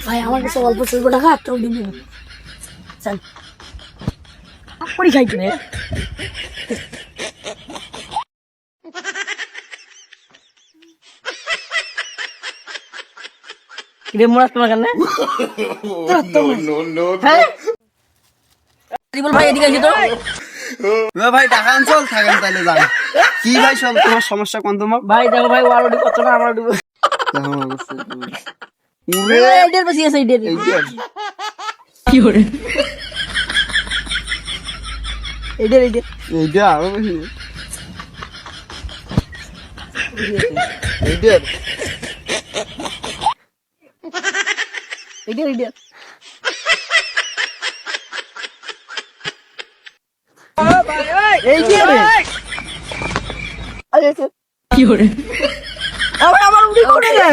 ভাই আমার কাছে অল্প 100 টাকা তোর দিবি চল পড়ি খাইতে রে কিরে মোরাস তোমার কেন নো রিবল ভাই এদিকে এসে তো না ভাই টাকা আনছল থাকেন তাইলে যান কি ভাই সব তোমার সমস্যা কোন তোমার ভাই দেখো ভাই অলরেডি কত না আমার উরে এডের বেশি আছে এডের কি করে এডের এডের এইটা আরো বেশি এইটা এডের এডের এই যে রে আরে কি করে আমার উড়ি করে রে